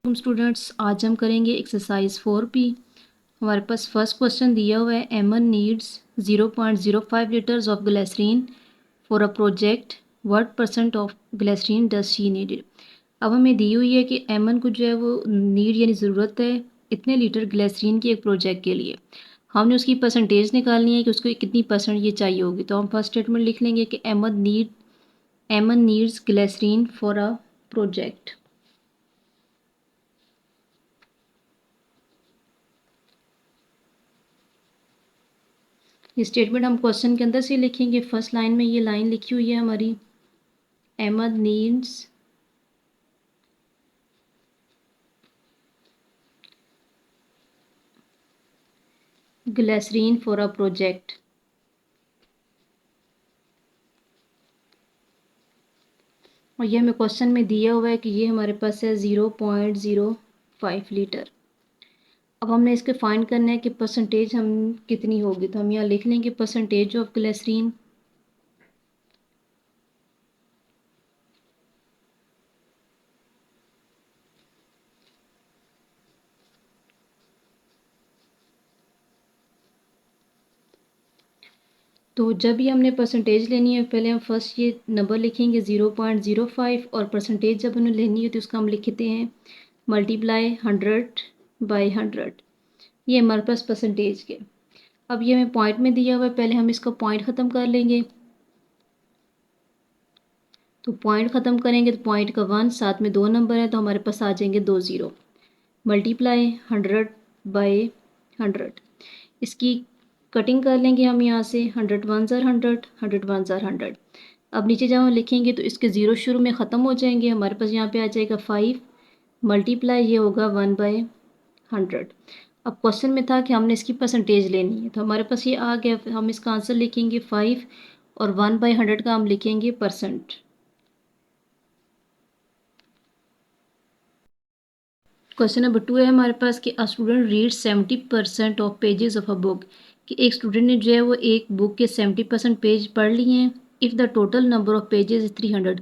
हम स्टूडेंट्स आज हम करेंगे एक्सरसाइज 4P। हमारे पास फर्स्ट क्वेश्चन दिया हुआ है Aman needs 0.05 litres of glycerine for a project, what percent of glycerine does she need. अब हमें दी हुई है कि एमन को जो है वो नीड यानी ज़रूरत है इतने लीटर ग्लिसरीन की एक प्रोजेक्ट के लिए। हमने उसकी परसेंटेज निकालनी है कि उसको कितनी परसेंट ये चाहिए होगी। तो हम फर्स्ट स्टेटमेंट लिख लेंगे कि Aman needs glycerine for a project. ये स्टेटमेंट हम क्वेश्चन के अंदर से लिखेंगे। फर्स्ट लाइन में ये लाइन लिखी हुई है हमारी, Ahmed needs glycerine for a project. और ये हमें क्वेश्चन में दिया हुआ है कि ये हमारे पास है 0.05 लीटर। अब हमने इसके फाइंड करना है कि परसेंटेज हम कितनी होगी। तो हम यहाँ लिख लेंगे परसेंटेज ऑफ ग्लिसरीन। तो जब भी हमने परसेंटेज लेनी है पहले हम फर्स्ट ये नंबर लिखेंगे 0.05 और परसेंटेज जब हमें लेनी है तो उसका हम लिखते हैं मल्टीप्लाई 100/100। ये हमारे पास परसेंटेज के। अब ये हमें पॉइंट में दिया हुआ है, पहले हम इसका पॉइंट ख़त्म कर लेंगे। तो पॉइंट ख़त्म करेंगे तो पॉइंट का 1 साथ में 2 नंबर है तो हमारे पास आ जाएंगे 2 ज़ीरो। मल्टीप्लाई 100/100। इसकी कटिंग कर लेंगे हम यहाँ से 100 1 ज़ार 100, 100 1 ज़ार 100। अब नीचे जब हम लिखेंगे तो इसके ज़ीरो शुरू में ख़त्म हो जाएंगे। हमारे पास यहाँ पे आ जाएगा 5 मल्टीप्लाई ये होगा 1/100। अब क्वेश्चन में था कि हमने इसकी परसेंटेज लेनी है तो हमारे पास ये आ गया। हम इसका आंसर लिखेंगे 5 और 1/100 का हम लिखेंगे परसेंट। क्वेश्चन नंबर 2 है हमारे पास कि a student read 70% of pages of a book. कि एक स्टूडेंट ने जो है वो एक बुक के 70% पेज पढ़ लिए हैं। If the total number of pages is 300।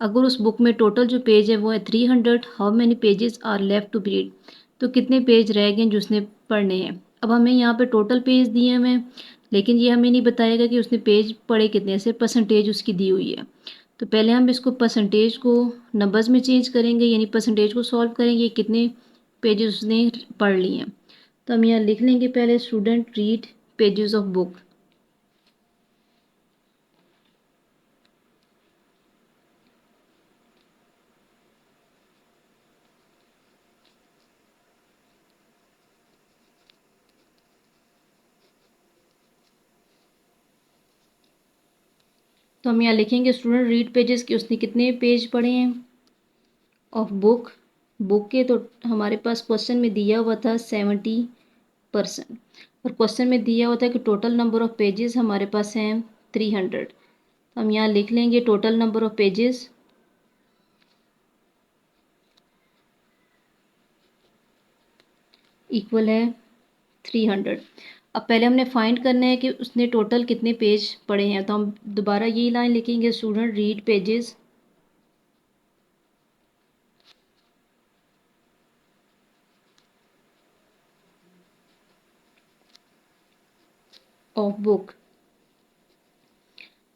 अगर उस बुक में टोटल जो पेज है वो है 300, how many pages are left to be read. तो कितने पेज रह गए जो उसने पढ़ने हैं। अब हमें यहाँ पे टोटल पेज दिए हमें, लेकिन ये हमें नहीं बताएगा कि उसने पेज पढ़े कितने, से परसेंटेज उसकी दी हुई है। तो पहले हम इसको परसेंटेज को नंबर्स में चेंज करेंगे, यानी परसेंटेज को सॉल्व करेंगे कितने पेजेस उसने पढ़ लिए हैं। तो हम यहाँ लिख लेंगे पहले student read pages of book. तो हम यहाँ लिखेंगे स्टूडेंट रीड पेजेस कि उसने कितने पेज पढ़े हैं ऑफ बुक। बुक के तो हमारे पास क्वेश्चन में दिया हुआ था 70%। और क्वेश्चन में दिया हुआ था कि टोटल नंबर ऑफ पेजेस हमारे पास हैं 300। तो हम यहाँ लिख लेंगे total number of pages equal है 300। अब पहले हमने फाइंड करना है कि उसने टोटल कितने पेज पढ़े हैं। तो हम दोबारा यही लाइन लिखेंगे student read pages of book.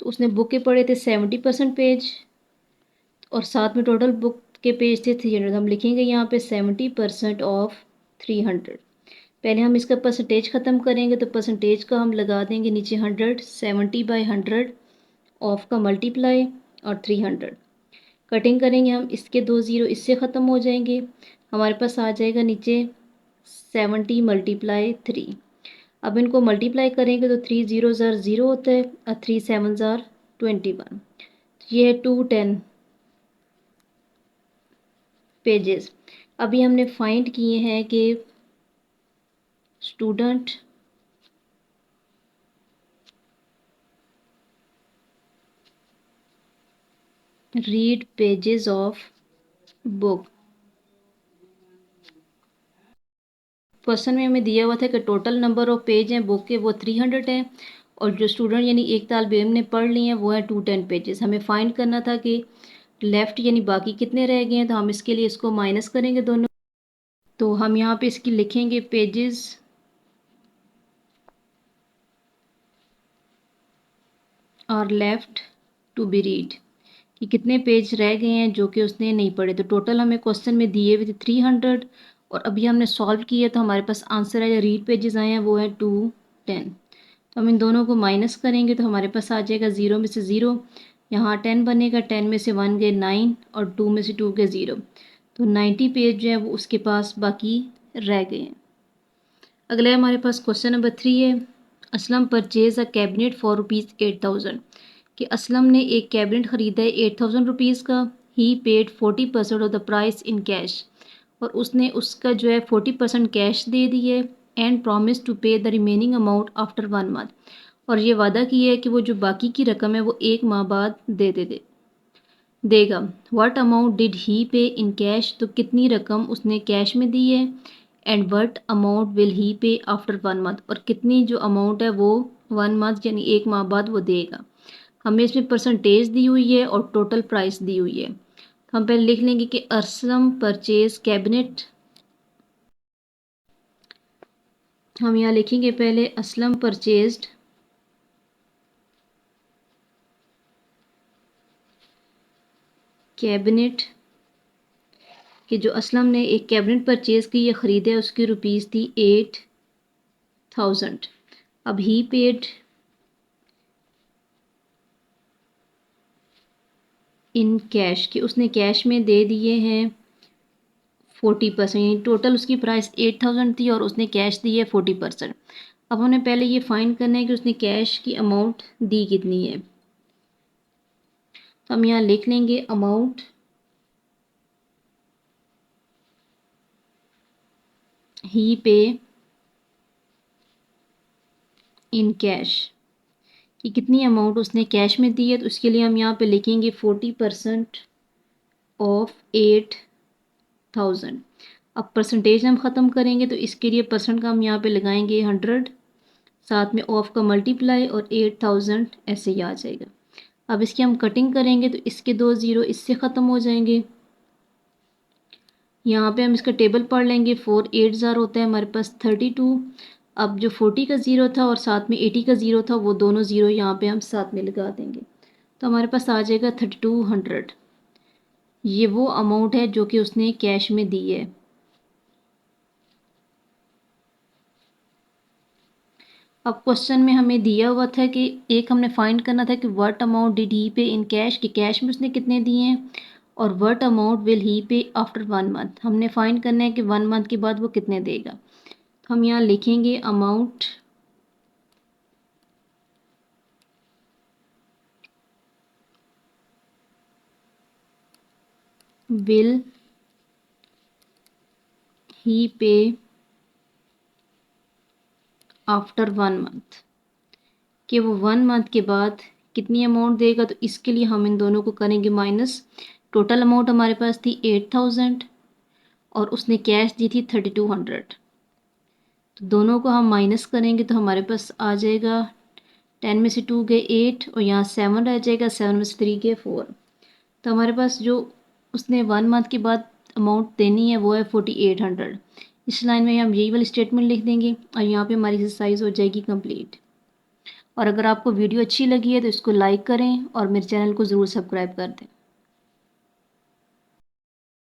तो उसने बुक के पढ़े थे 70% पेज और साथ में टोटल बुक के पेज थे 300। हम लिखेंगे यहाँ पे 70% ऑफ 300। पहले हम इसका परसेंटेज ख़त्म करेंगे तो परसेंटेज का हम लगा देंगे नीचे 100, 70/100 ऑफ का मल्टीप्लाई और 300। कटिंग करेंगे हम, इसके 2 ज़ीरो इससे ख़त्म हो जाएंगे। हमारे पास आ जाएगा नीचे 70 मल्टीप्लाई 3। अब इनको मल्टीप्लाई करेंगे तो 3 ज़ीरो ज़ार ज़ीरो होता है और 3 7 ज़ार 21। ये है 210 पेजेस। अभी हमने फाइंड किए हैं कि student read pages of book. Question में हमें दिया हुआ था कि टोटल नंबर ऑफ पेज हैं बुक के वो 300 हैं और जो स्टूडेंट यानी एक तालिब इल्म ने पढ़ लिए हैं वो है 210 पेजेस। हमें फाइंड करना था कि लेफ़्ट यानी बाकी कितने रह गए हैं। तो हम इसके लिए इसको माइनस करेंगे दोनों। तो हम यहाँ पे इसकी लिखेंगे pages are left to be read, कि कितने पेज रह गए हैं जो कि उसने नहीं पढ़े। तो टोटल हमें क्वेश्चन में दिए हुए थे 300 और अभी हमने सॉल्व किया तो हमारे पास आंसर है, या रीड पेजेस आए हैं वो है 210। तो हम इन दोनों को माइनस करेंगे तो हमारे पास आ जाएगा 0 में से 0, यहाँ 10 बनेगा, 10 में से 1 गए 9 और 2 में से 2 गए 0। तो 90 पेज जो है वो उसके पास बाकी रह गए हैं। अगला हमारे पास क्वेश्चन नंबर 3 है, Aslam purchase a cabinet for ₹8,000, कि असलम ने एक कैबिनेट ख़रीदा है 8,000 रुपीज़ का। He paid 40% of the price in cash, और उसने उसका जो है 40% कैश दे दी है। एंड प्रॉमिस टू पे the remaining amount after 1 month, और ये वादा किया है कि वो जो बाकी की रकम है वो 1 माह बाद दे देगा। व्हाट अमाउंट डिड ही पे इन कैश, तो कितनी रकम उसने कैश में दी है। And what amount will he पे आफ्टर 1 मंथ, और कितनी जो अमाउंट है वो 1 मंथ यानी 1 माह बाद वो देगा। हमें इसमें परसेंटेज दी हुई है और टोटल प्राइस दी हुई है। हम पहले लिख लेंगे कि असलम परचेज कैबिनेट, हम यहाँ लिखेंगे पहले असलम परचेज्ड कैबिनेट, कि जो असलम ने एक कैबिनेट परचेज की या ख़रीदे उसकी रुपीज़ थी 8,000। अब ही पेड इन कैश, कि उसने कैश में दे दिए हैं 40%, यानी टोटल उसकी प्राइस 8,000 थी और उसने कैश दी है 40%। अब हमें पहले ये फाइंड करना है कि उसने कैश की अमाउंट दी कितनी है। तो हम यहाँ लिख लेंगे अमाउंट ही पे इन कैश, कि कितनी अमाउंट उसने कैश में दी है। तो उसके लिए हम यहाँ पे लिखेंगे 40% ऑफ 8,000। अब परसेंटेज हम ख़त्म करेंगे तो इसके लिए परसेंट का हम यहाँ पे लगाएंगे 100, साथ में ऑफ का मल्टीप्लाई और 8,000 ऐसे ही आ जाएगा। अब इसकी हम कटिंग करेंगे तो इसके 2 ज़ीरो इससे ख़त्म हो जाएंगे। यहाँ पे हम इसका टेबल पढ़ लेंगे, 4 8 ज़ार होता है हमारे पास 32। अब जो 40 का ज़ीरो था और साथ में 80 का ज़ीरो था वो दोनों ज़ीरो यहाँ पे हम साथ में लगा देंगे, तो हमारे पास आ जाएगा 3200। ये वो अमाउंट है जो कि उसने कैश में दी है। अब क्वेश्चन में हमें दिया हुआ था कि एक हमने फाइंड करना था कि व्हाट अमाउंट डिड ही पे इन कैश, कि कैश में उसने कितने दिए हैं, और व्हाट अमाउंट विल ही पे आफ्टर 1 मंथ, हमने फाइंड करना है कि 1 मंथ के बाद वो कितने देगा। तो हम यहाँ लिखेंगे अमाउंट विल ही पे आफ्टर 1 मंथ, कि वो 1 मंथ के बाद कितनी अमाउंट देगा। तो इसके लिए हम इन दोनों को करेंगे माइनस। टोटल अमाउंट हमारे पास थी 8,000 और उसने कैश दी थी 3200, तो दोनों को हम माइनस करेंगे तो हमारे पास आ जाएगा 10 में से 2 गए 8 और यहाँ 7 रह जाएगा, 7 में से 3 गए 4। तो हमारे पास जो उसने 1 मंथ के बाद अमाउंट देनी है वो है 4800। इस लाइन में हम यही वाली स्टेटमेंट लिख देंगे और यहाँ पे हमारी एक्सरसाइज हो जाएगी कंप्लीट। और अगर आपको वीडियो अच्छी लगी है तो इसको लाइक करें और मेरे चैनल को ज़रूर सब्सक्राइब कर दें।